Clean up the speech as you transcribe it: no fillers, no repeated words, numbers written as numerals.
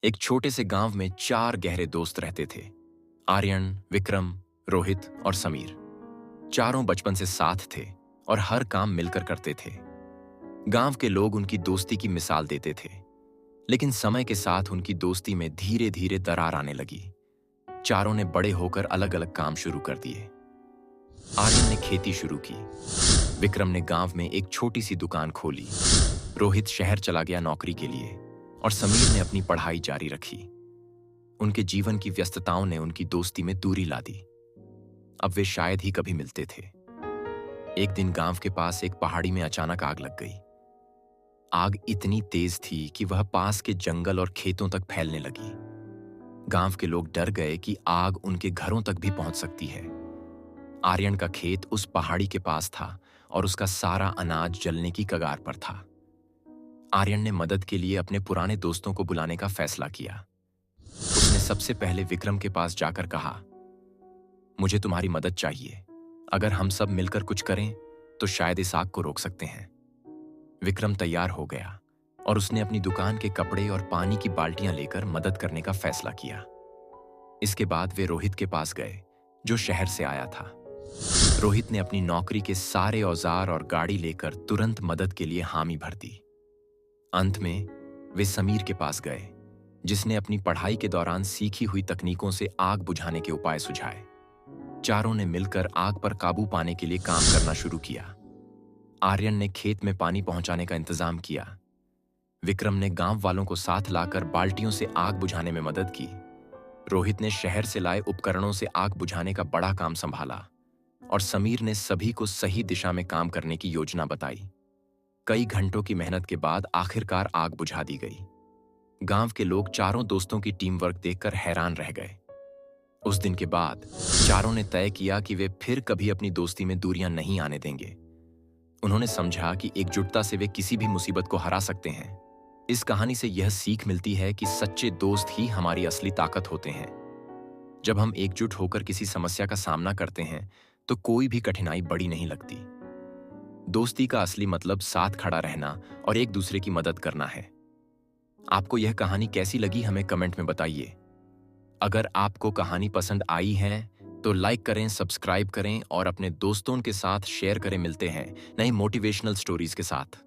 एक छोटे से गांव में चार गहरे दोस्त रहते थे। आर्यन, विक्रम, रोहित और समीर। चारों बचपन से साथ थे और हर काम मिलकर करते थे। गांव के लोग उनकी दोस्ती की मिसाल देते थे, लेकिन समय के साथ उनकी दोस्ती में धीरे धीरे दरार आने लगी। चारों ने बड़े होकर अलग अलग काम शुरू कर दिए। आर्यन ने खेती शुरू की, विक्रम ने गांव में एक छोटी सी दुकान खोली, रोहित शहर चला गया नौकरी के लिए और समीर ने अपनी पढ़ाई जारी रखी। उनके जीवन की व्यस्तताओं ने उनकी दोस्ती में दूरी ला दी। अब वे शायद ही कभी मिलते थे। एक दिन गांव के पास एक पहाड़ी में अचानक आग लग गई। आग इतनी तेज थी कि वह पास के जंगल और खेतों तक फैलने लगी। गांव के लोग डर गए कि आग उनके घरों तक भी पहुंच सकती है। आर्यन का खेत उस पहाड़ी के पास था और उसका सारा अनाज जलने की कगार पर था। आर्यन ने मदद के लिए अपने पुराने दोस्तों को बुलाने का फैसला किया। उसने सबसे पहले विक्रम के पास जाकर कहा, मुझे तुम्हारी मदद चाहिए। अगर हम सब मिलकर कुछ करें तो शायद इस आग को रोक सकते हैं। विक्रम तैयार हो गया और उसने अपनी दुकान के कपड़े और पानी की बाल्टियां लेकर मदद करने का फैसला किया। इसके बाद वे रोहित के पास गए, जो शहर से आया था। रोहित ने अपनी नौकरी के सारे औजार और गाड़ी लेकर तुरंत मदद के लिए हामी भर दी। अंत में वे समीर के पास गए, जिसने अपनी पढ़ाई के दौरान सीखी हुई तकनीकों से आग बुझाने के उपाय सुझाए। चारों ने मिलकर आग पर काबू पाने के लिए काम करना शुरू किया। आर्यन ने खेत में पानी पहुंचाने का इंतजाम किया। विक्रम ने गांव वालों को साथ लाकर बाल्टियों से आग बुझाने में मदद की। रोहित ने शहर से लाए उपकरणों से आग बुझाने का बड़ा काम संभाला और समीर ने सभी को सही दिशा में काम करने की योजना बताई। कई घंटों की मेहनत के बाद आखिरकार आग बुझा दी गई। गांव के लोग चारों दोस्तों की टीम वर्क देखकर हैरान रह गए। उस दिन के बाद चारों ने तय किया कि वे फिर कभी अपनी दोस्ती में दूरियां नहीं आने देंगे। उन्होंने समझा कि एकजुटता से वे किसी भी मुसीबत को हरा सकते हैं। इस कहानी से यह सीख मिलती है कि सच्चे दोस्त ही हमारी असली ताकत होते हैं। जब हम एकजुट होकर किसी समस्या का सामना करते हैं तो कोई भी कठिनाई बड़ी नहीं लगती। दोस्ती का असली मतलब साथ खड़ा रहना और एक दूसरे की मदद करना है। आपको यह कहानी कैसी लगी हमें कमेंट में बताइए। अगर आपको कहानी पसंद आई है तो लाइक करें, सब्सक्राइब करें और अपने दोस्तों के साथ शेयर करें। मिलते हैं नई मोटिवेशनल स्टोरीज के साथ।